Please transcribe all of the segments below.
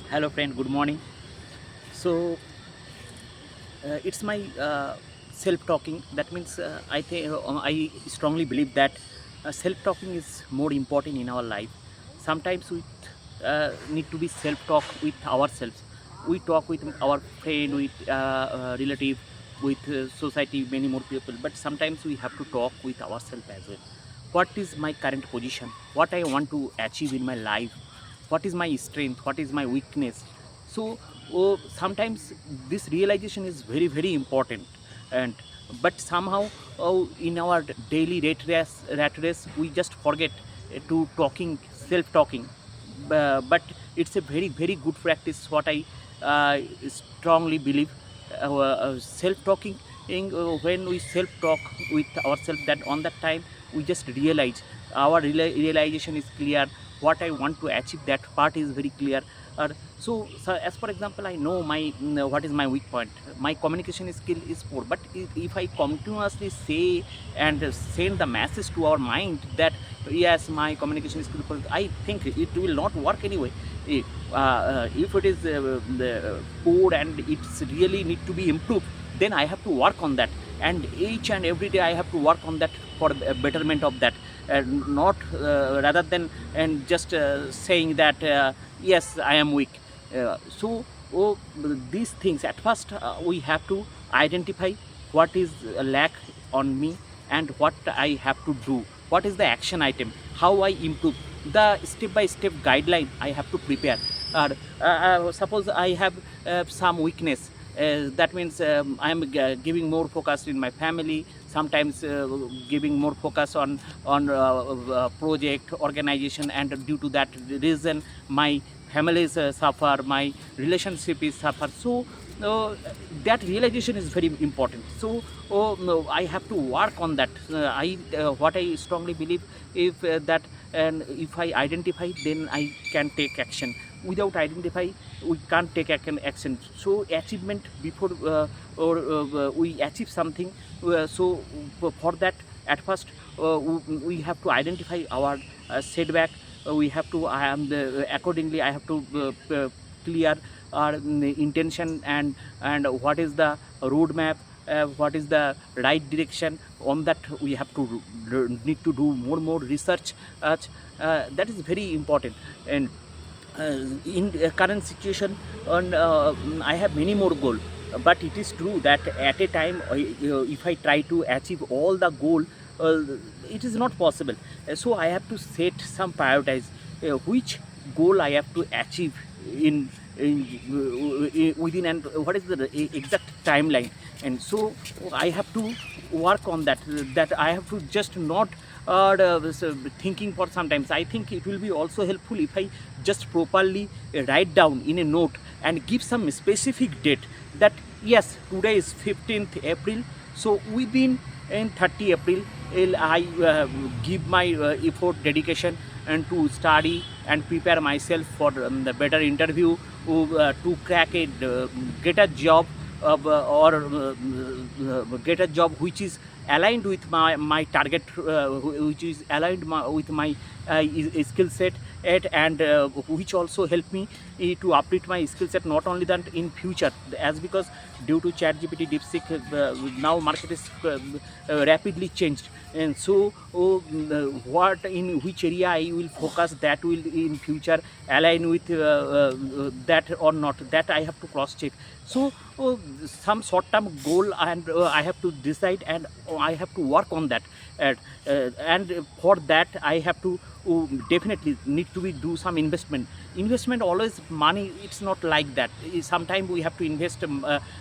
Hello, friend. Good morning. So, it's my self-talking. That means I strongly believe that self-talking is more important in our life. Sometimes we need to be self-talk with ourselves. We talk with our friend, with relative, with society, many more people. But sometimes we have to talk with ourselves as well. What is my current position? What I want to achieve in my life? What is my strength? What is my weakness? So sometimes this realization is very important. And but somehow in our daily rat race we just forget to talking self-talking. But it's a very good practice, what I strongly believe. Self-talking, when we self-talk with ourselves, that on that time we just realize our realization is clear. What I want to achieve, that part is very clear. So as for example, I know my what is my weak point. My communication skill is poor, but if I continuously say and send the message to our mind that yes, my communication skill poor, I think it will not work anyway. If it is poor and it's really need to be improved, then I have to work on that, and each and every day I have to work on that for the betterment of that. And not rather than and just saying that yes, I am weak. So these things, at first we have to identify what is a lack on me, and what I have to do, what is the action item, how I improve, the step by step guideline I have to prepare. Suppose I have some weakness, that means I am giving more focus in my family, sometimes giving more focus on project organization, and due to that reason my families suffer, my relationship is suffer. So uh, that realization is very important. So no, I have to work on that. I What I strongly believe, if that and if I identify, then I can take action. Without identify, we can't take action. So achievement before we achieve something, so for that, at first we have to identify our setback. We have to accordingly I have to clear our intention, and what is the roadmap, what is the right direction. On that we have to need to do more research. That is very important. And in current situation, and I have many more goal. But it is true that at a time, if I try to achieve all the goal, uh, it is not possible. So I have to set some prioritize, which goal I have to achieve within, and what is the exact timeline. And so I have to work on that, that I have to just not thinking for sometimes. I think it will be also helpful if I just properly write down in a note and give some specific date, that yes, today is 15th April, so within in 30 April I give my effort, dedication, and to study and prepare myself for the better interview, to crack a get a job or get a job which is aligned with my target, which is aligned with my skill set, and which also help me to update my skill set, not only that in future, as because due to ChatGPT, DeepSeek, now market is rapidly changed. And so what, in which area I will focus, that will in future align with that or not, that I have to cross check. So some short term goal, and I have to decide, and I have to work on that. And for that I have to definitely need to be do some investment. Always money, it's not like that. Sometimes we have to invest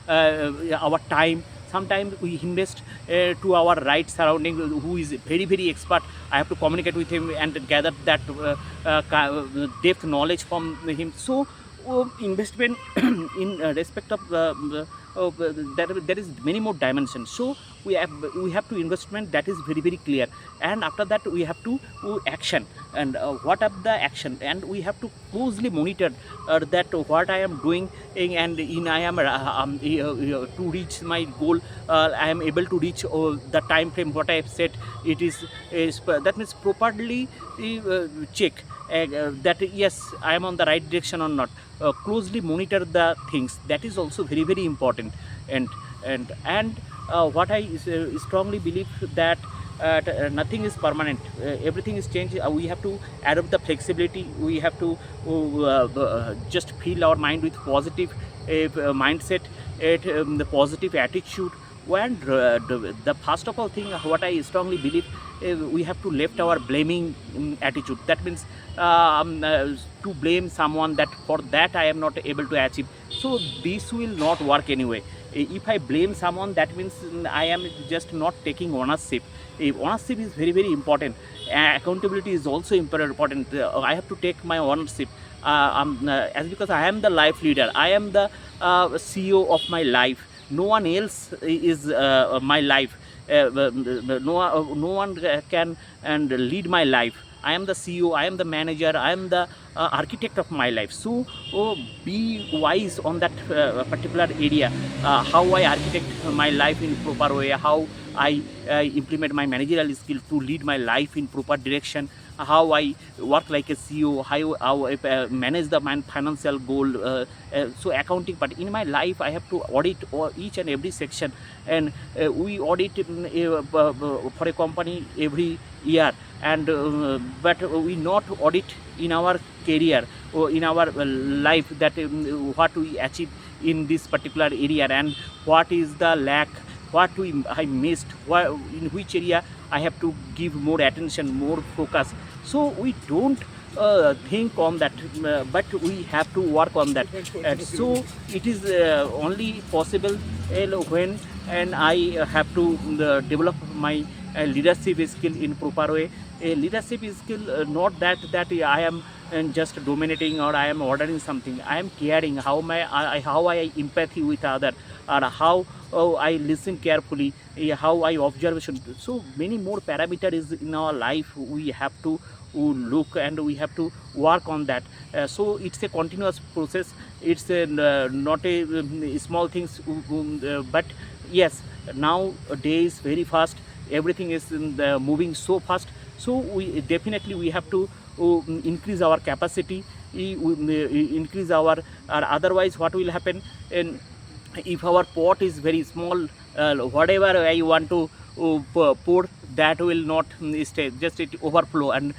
our time. Sometimes we invest to our right surrounding, who is very expert. I have to communicate with him and gather that depth knowledge from him. So investment in respect of there is many more dimensions. So we have to investment, that is very very clear. And after that we have to action, and what are the action, and we have to closely monitor that what I am doing, and in I am to reach my goal, I am able to reach the time frame what I have set. It is that means properly check that yes, I am on the right direction or not. Closely monitor the things, that is also very very important. and and what I strongly believe that nothing is permanent, everything is changed. We have to adopt the flexibility, we have to just fill our mind with positive mindset, the positive attitude. And the first of all thing what I strongly believe, we have to left our blaming attitude. That means to blame someone that for that I am not able to achieve, so this will not work anyway. If I blame someone, that means I am just not taking ownership. Ownership is very very important. Accountability is also important. I have to take my ownership, as because I am the life leader, I am the CEO of my life. No one else is my life. No one can and lead my life. I am the CEO, I am the manager, I am the architect of my life. So be wise on that particular area, how I architect my life in proper way, how I implement my managerial skill to lead my life in proper direction, how I work like a CEO, how I manage the financial goal. So accounting, but in my life I have to audit each and every section. And we audit for a company every year, and but we not audit in our career or in our life, that what we achieve in this particular area, and what is the lack, what I missed, in which area I have to give more attention, more focus. So we don't think on that, but we have to work on that. And so it is only possible when and I have to develop my leadership skill in proper way. A leadership skill, not that I am just dominating or I am ordering something. I am caring how how I empathy with other, or how I listen carefully, how I observation. So many more parameter is in our life. We have to look and we have to work on that. So it's a continuous process. It's not a small things, but yes, nowadays very fast. Everything is moving so fast. So we definitely we have to increase our capacity, increase our, or otherwise what will happen. And if our pot is very small, whatever I want to pour, that will not stay, just it overflow and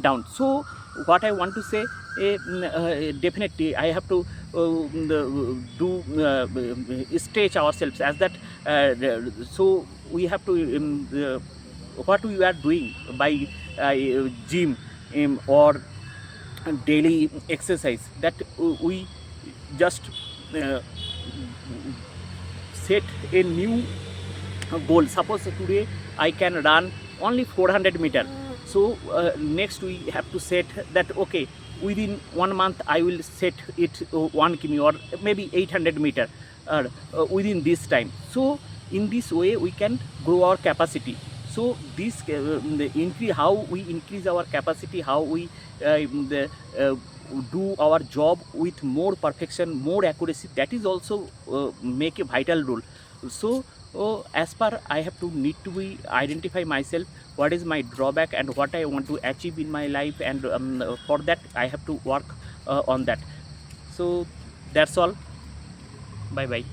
down. So what I want to say, definitely I have to do stage ourselves as that. So we have to what we are doing by gym or daily exercise, that we just uh, set a new goal. Suppose today I can run only 400 meter. So next we have to set that, okay, within 1 month I will set it 1 km or maybe 800 meter within this time. So in this way we can grow our capacity. So this the increase, how we increase our capacity, how we do our job with more perfection, more accuracy, that is also make a vital role. So as per I have to need to be identify myself, what is my drawback and what I want to achieve in my life, and for that I have to work on that. So that's all. Bye bye.